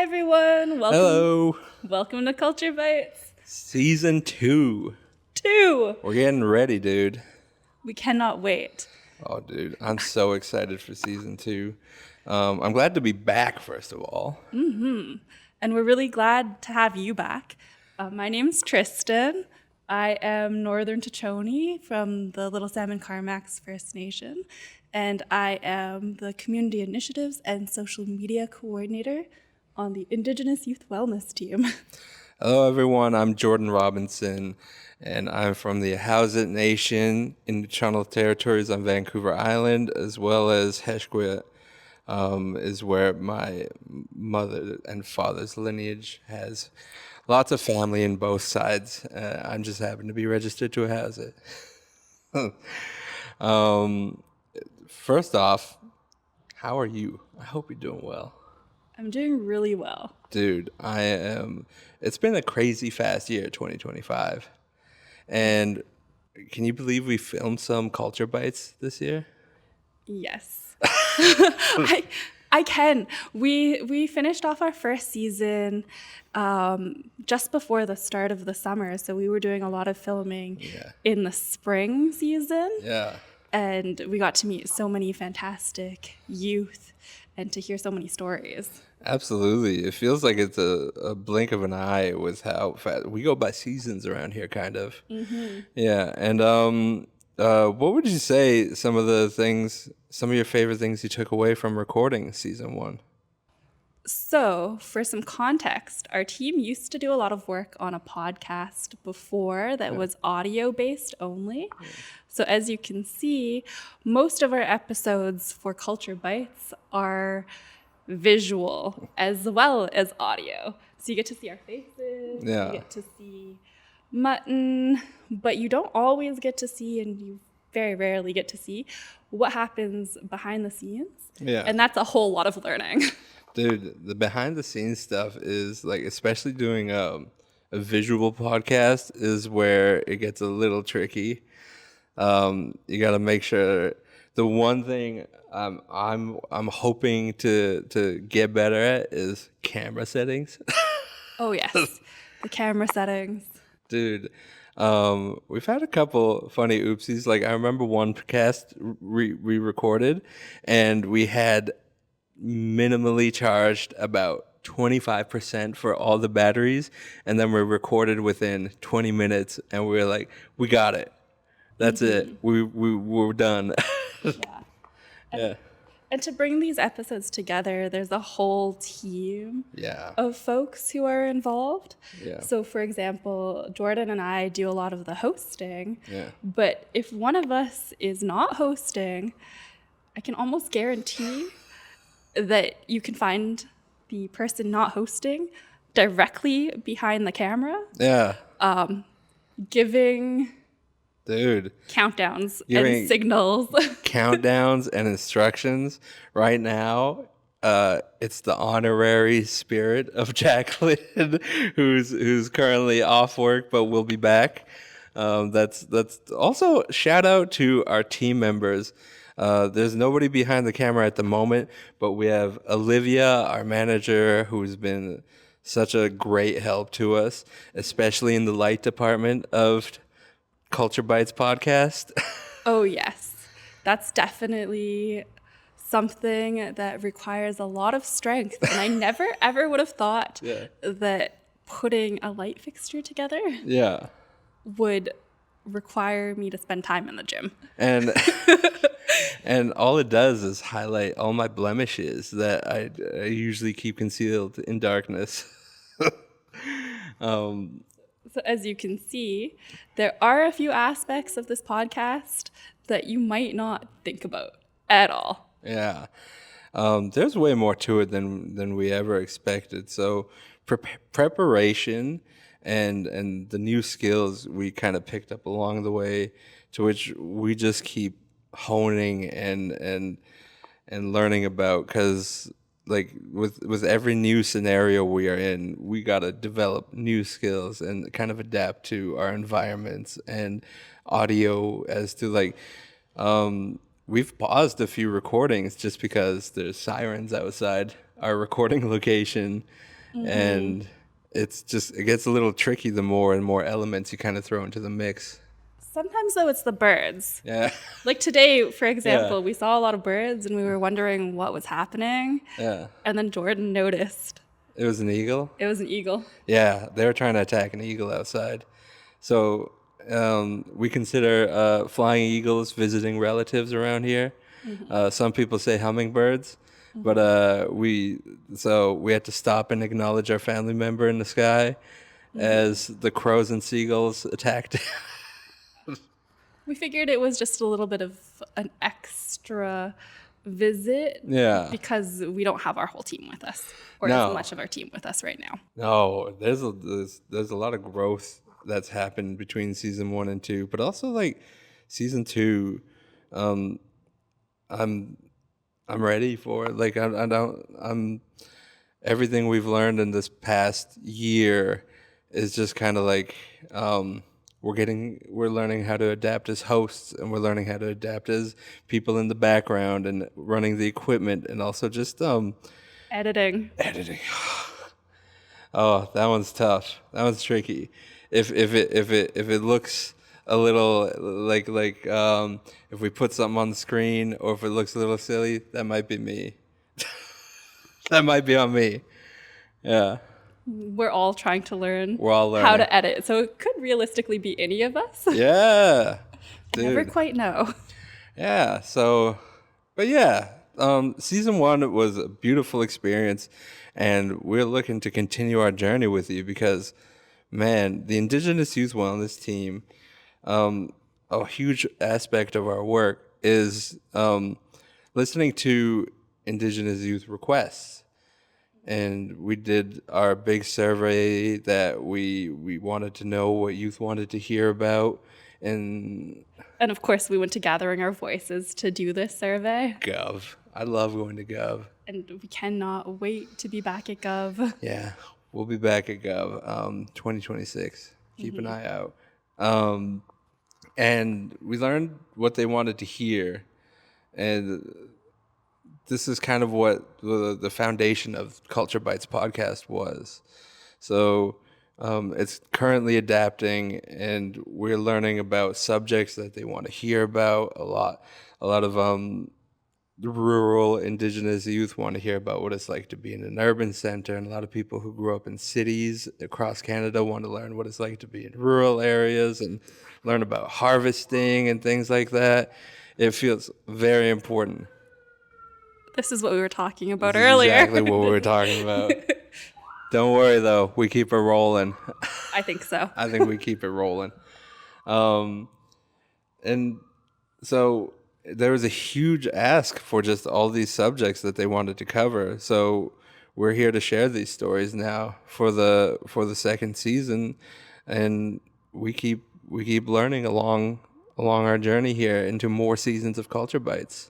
everyone. Hello. Welcome to Culture Bytes. Season 2. 2. We're getting ready, dude. We cannot wait. Oh, dude. I'm so excited for season 2. I'm glad to be back, first of all. And we're really glad to have you back. My name's Tristen. I am Northern Tachoni from the Little Salmon Carmacks First Nation, and I am the Community Initiatives and Social Media Coordinator on the Indigenous Youth Wellness Team. Hello, everyone. I'm Jordan Robinson, and I'm from the Hausut Nation in the Channel Territories on Vancouver Island, as well as Heshquit is where my mother and father's lineage has lots of family in both sides. I just happen to be registered to a Hausut. First off, how are you? I hope you're doing well. I'm doing really well. Dude, I am. It's been a crazy fast year, 2025. And can you believe we filmed some Culture Bites this year? Yes. I can. We finished off our first season just before the start of the summer. So we were doing a lot of filming in the spring season. Yeah. And we got to meet so many fantastic youth and to hear so many stories. Absolutely. It feels like it's a blink of an eye with how fast we go by seasons around here, kind of. Mm-hmm. Yeah. And what would you say some of your favorite things you took away from recording season 1? So, for some context, our team used to do a lot of work on a podcast before that was audio-based only. Yeah. So, as you can see, most of our episodes for Culture Bites are visual as well as audio. So you get to see our faces, you get to see mutton, but you don't always get to see, and you very rarely get to see what happens behind the scenes. Yeah. And that's a whole lot of learning. Dude, the behind the scenes stuff is like, especially doing a visual podcast is where it gets a little tricky. You got to make sure. The one thing I'm hoping to get better at is camera settings. Oh yes, the camera settings. Dude, we've had a couple funny oopsies. Like I remember one podcast we recorded, and we had minimally charged about 25% for all the batteries, and then we recorded within 20 minutes, and we were like, we got it. That's it. We're done. Yeah. And to bring these episodes together, there's a whole team of folks who are involved. Yeah. So, for example, Jordan and I do a lot of the hosting. Yeah. But if one of us is not hosting, I can almost guarantee that you can find the person not hosting directly behind the camera. Yeah. Giving... Dude. Countdowns and signals. Countdowns and instructions. Right now, it's the honorary spirit of Jacqueline, who's currently off work but will be back. That's also shout out to our team members. There's nobody behind the camera at the moment, but we have Olivia, our manager, who's been such a great help to us, especially in the light department of Culture Bytes Podcast. Oh, yes. That's definitely something that requires a lot of strength. And I never, ever would have thought that putting a light fixture together would require me to spend time in the gym. And and all it does is highlight all my blemishes that I usually keep concealed in darkness. So as you can see, there are a few aspects of this podcast that you might not think about at all. Yeah. There's way more to it than we ever expected. So preparation and the new skills we kind of picked up along the way, to which we just keep honing and learning about, because like with every new scenario we are in, we got to develop new skills and kind of adapt to our environments and audio. As to like we've paused a few recordings just because there's sirens outside our recording location, and it gets a little tricky the more and more elements you kind of throw into the mix. Sometimes, though, it's the birds. Yeah. Like today, for example, Yeah. we saw a lot of birds and we were wondering what was happening. Yeah. And then Jordan noticed It was an eagle. it was an eagle. Yeah, they were trying to attack an eagle outside. So we consider flying eagles visiting relatives around here. Some people say hummingbirds, but we had to stop and acknowledge our family member in the sky as the crows and seagulls attacked. We figured it was just a little bit of an extra visit Yeah. because we don't have our whole team with us, or No. as much of our team with us right now. No, there's a lot of growth that's happened between season 1 and 2, but also like season 2, I'm ready for it. Like I'm everything we've learned in this past year is just kind of like we're learning how to adapt as hosts, and we're learning how to adapt as people in the background and running the equipment, and also just Editing. Oh, that one's tough. That one's tricky. If it looks a little like if we put something on the screen, or if it looks a little silly, that might be me. That might be on me. Yeah. We're all trying to learn We're all how learning. to edit. So it could realistically be any of us. Yeah. Never Dude. quite know. Yeah. So, but yeah, season 1 was a beautiful experience, and we're looking to continue our journey with you because, man, the Indigenous Youth Wellness Team, a huge aspect of our work is listening to Indigenous youth requests. And we did our big survey that we wanted to know what youth wanted to hear about. And And of course, we went to gathering our voices to do this survey. Gov. I love going to Gov. And we cannot wait to be back at Gov. Yeah, we'll be back at Gov 2026. Keep an eye out. And we learned what they wanted to hear. And this is kind of what the foundation of Culture Bytes Podcast was. So it's currently adapting, and we're learning about subjects that they want to hear about a lot. A lot of the rural Indigenous youth want to hear about what it's like to be in an urban center, and a lot of people who grew up in cities across Canada want to learn what it's like to be in rural areas and learn about harvesting and things like that. It feels very important. This is what we were talking about This is earlier. exactly what we were talking about. Don't worry, though. We keep it rolling. I think so. I think we keep it rolling. And so there was a huge ask for just all these subjects that they wanted to cover. So we're here to share these stories now for the second season, and we keep learning along our journey here into more seasons of Culture Bytes.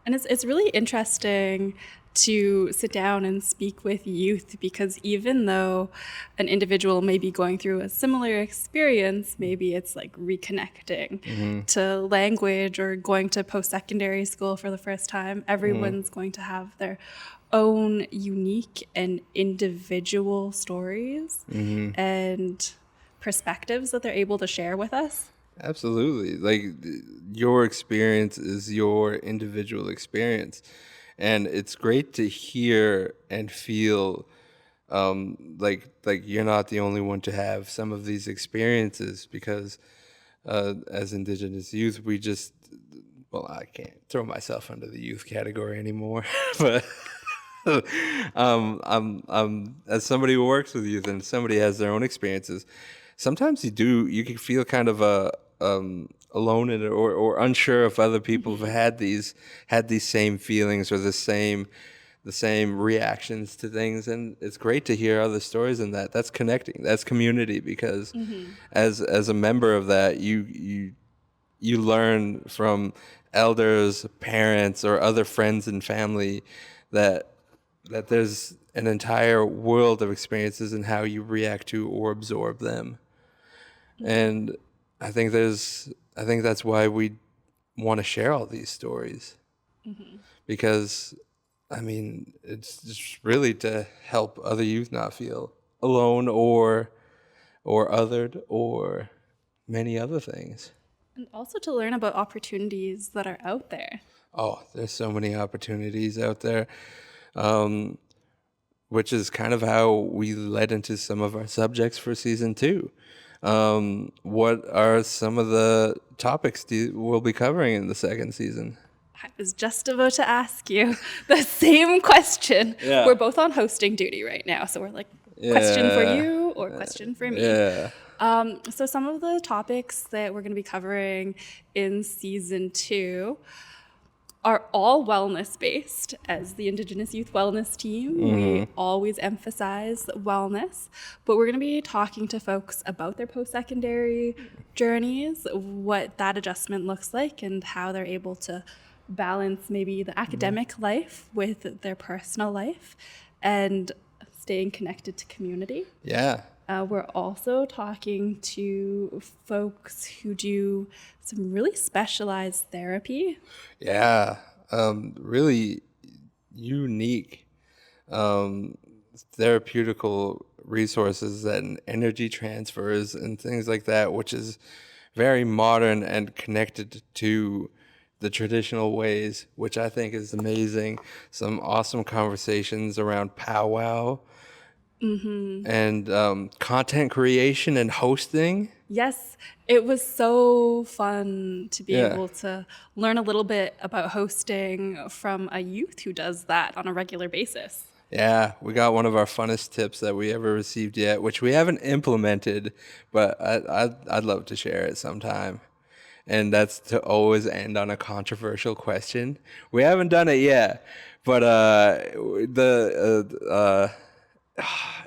And it's really interesting to sit down and speak with youth, because even though an individual may be going through a similar experience, maybe it's like reconnecting to language or going to post-secondary school for the first time, everyone's going to have their own unique and individual stories and perspectives that they're able to share with us. Absolutely. Like your experience is your individual experience. And it's great to hear and feel like you're not the only one to have some of these experiences, because as Indigenous youth, we just, well, I can't throw myself under the youth category anymore, but I'm as somebody who works with youth and somebody has their own experiences, sometimes you can feel kind of alone in it, or unsure if other people have had these same feelings or the same reactions to things. And it's great to hear other stories, and that's connecting, that's community, because as a member of that, you learn from elders, parents, or other friends and family that there's an entire world of experiences and how you react to or absorb them. And I think that's why we want to share all these stories, because I mean, it's just really to help other youth not feel alone or othered or many other things. And also to learn about opportunities that are out there. Oh, there's so many opportunities out there, um, which is kind of how we led into some of our subjects for season 2. What are some of the topics we'll be covering in the second season? I was just about to ask you the same question. Yeah. We're both on hosting duty right now, so we're like, question for you or question for me. Yeah. So some of the topics that we're going to be covering in season 2 are all wellness based. As the Indigenous Youth Wellness Team, we always emphasize wellness, but we're going to be talking to folks about their post-secondary journeys, what that adjustment looks like, and how they're able to balance maybe the academic life with their personal life and staying connected to community. Yeah. We're also talking to folks who do some really specialized therapy. Yeah. Really unique therapeutical resources and energy transfers and things like that, which is very modern and connected to the traditional ways, which I think is amazing. Some awesome conversations around powwow and content creation and hosting. Yes, it was so fun to be Yeah. able to learn a little bit about hosting from a youth who does that on a regular basis. Yeah, we got one of our funnest tips that we ever received yet, which we haven't implemented, but I'd love to share it sometime. And that's to always end on a controversial question. We haven't done it yet, but it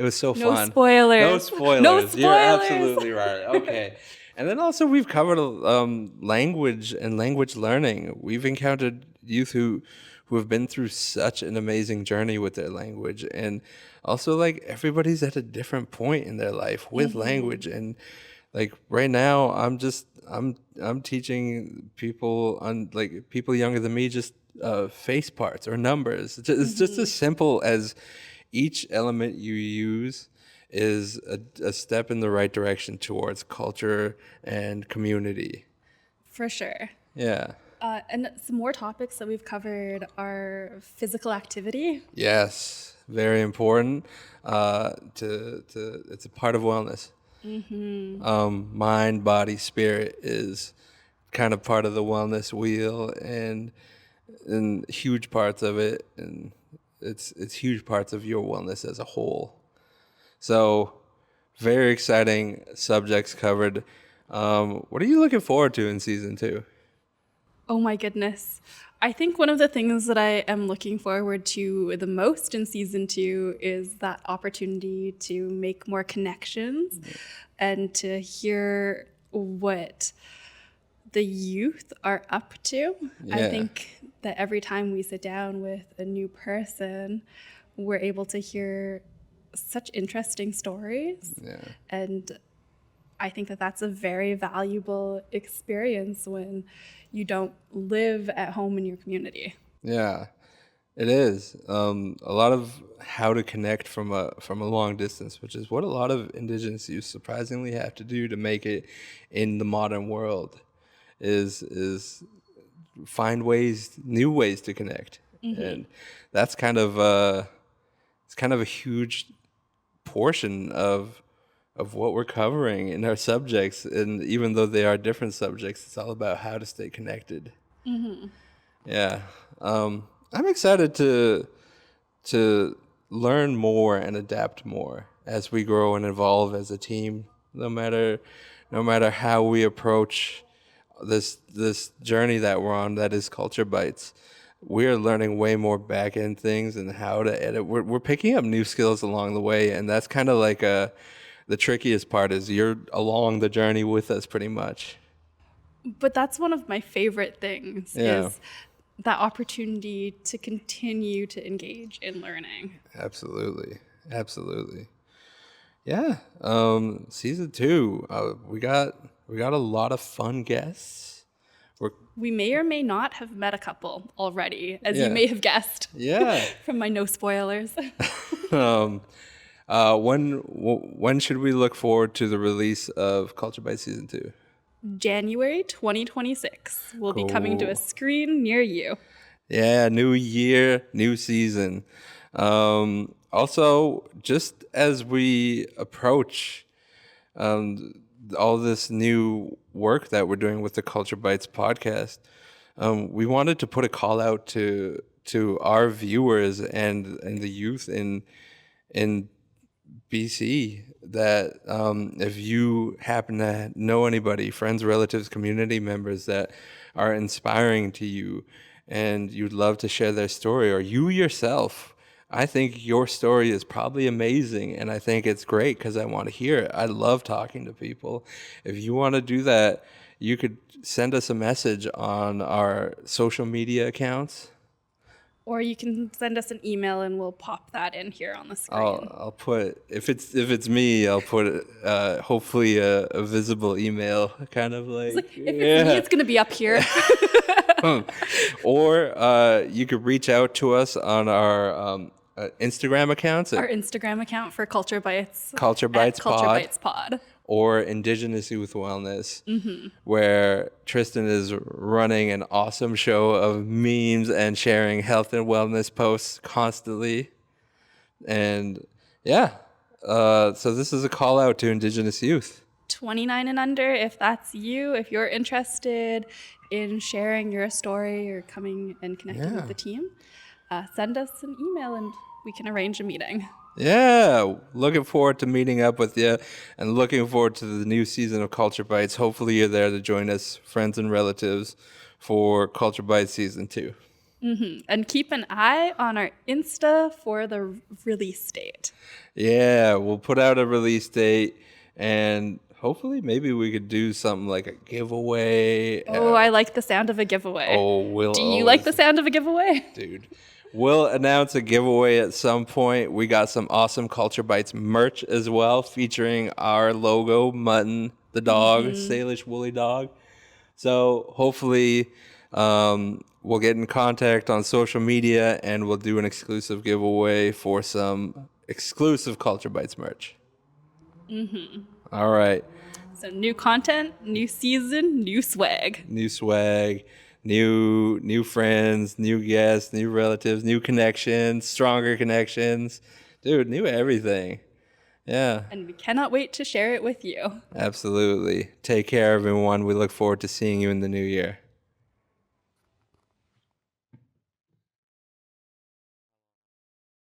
was so No fun. spoilers. No spoilers. No You're spoilers. absolutely right. Okay. And then also we've covered language and language learning. We've encountered youth who have been through such an amazing journey with their language, and also like everybody's at a different point in their life with language. And like right now I'm teaching people on like people younger than me just face parts or numbers. It's just as simple as each element you use is a step in the right direction towards culture and community. For sure. Yeah. And some more topics that we've covered are physical activity. Yes. Very important. To it's a part of wellness. Mind, body, spirit is kind of part of the wellness wheel, and huge parts of it, and it's huge parts of your wellness as a whole. So, very exciting subjects covered. What are you looking forward to in season 2? Oh my goodness. I think one of the things that I am looking forward to the most in season 2 is that opportunity to make more connections and to hear what the youth are up to. I Yeah. think that every time we sit down with a new person, we're able to hear such interesting stories. Yeah. And I think that that's a very valuable experience when you don't live at home in your community. Yeah, it is. A lot of how to connect from a long distance, which is what a lot of Indigenous youth surprisingly have to do to make it in the modern world, is find new ways to connect, and that's kind of it's kind of a huge portion of what we're covering in our subjects. And even though they are different subjects, it's all about how to stay connected. Yeah. I'm excited to learn more and adapt more as we grow and evolve as a team, no matter how we approach this journey that we're on, that is Culture Bytes. We're learning way more back end things and how to edit. We're picking up new skills along the way, and that's kind of like the trickiest part is you're along the journey with us pretty much. But that's one of my favorite things Yeah. is that opportunity to continue to engage in learning. Absolutely. Absolutely. Yeah. Season 2, we got a lot of fun guests. We're We may or may not have met a couple already, as you Yeah. may have guessed Yeah. from my no spoilers. um, when should we look forward to the release of Culture Bytes Season 2? January 2026 will be coming to a Cool. screen near you. Yeah, new year, new season. Also, just as we approach all this new work that we're doing with the Culture Bytes podcast, we wanted to put a call out to our viewers and the youth in BC that if you happen to know anybody, friends, relatives, community members that are inspiring to you and you'd love to share their story, or you yourself, I think your story is probably amazing and I think it's great because I want to hear it. I love talking to people. If you want to do that, you could send us a message on our social media accounts. Or you can send us an email and we'll pop that in here on the screen. I'll put if it's me, I'll put hopefully a visible email, kind of like If it's me, it's going to be up here. Or you could reach out to us on our Instagram accounts Our at Instagram account for Culture Bytes. Culture Bytes Culture Pod. Bytes Pod. Or Indigenous Youth Wellness, where Tristen is running an awesome show of memes and sharing health and wellness posts constantly. And yeah, so this is a call out to Indigenous youth. 29 and under, if that's you, if you're interested in sharing your story or coming and connecting with the team, send us an email and we can arrange a meeting. Yeah, looking forward to meeting up with you and looking forward to the new season of Culture Bytes. Hopefully you're there to join us, friends and relatives, for Culture Bytes Season 2. And keep an eye on our Insta for the release date. Yeah, we'll put out a release date and hopefully maybe we could do something like a giveaway. Oh, I like the sound of a giveaway. Oh, Do you like the sound of a giveaway? Dude. We'll announce a giveaway at some point. We got some awesome Culture Bytes merch as well, featuring our logo, Mutton, the dog, Salish woolly dog. So hopefully we'll get in contact on social media and we'll do an exclusive giveaway for some exclusive Culture Bytes merch. All right. So new content, new season, new swag. New swag. New friends, new guests, new relatives, new connections, stronger connections. Dude, new everything. Yeah. And we cannot wait to share it with you. Absolutely. Take care, everyone. We look forward to seeing you in the new year.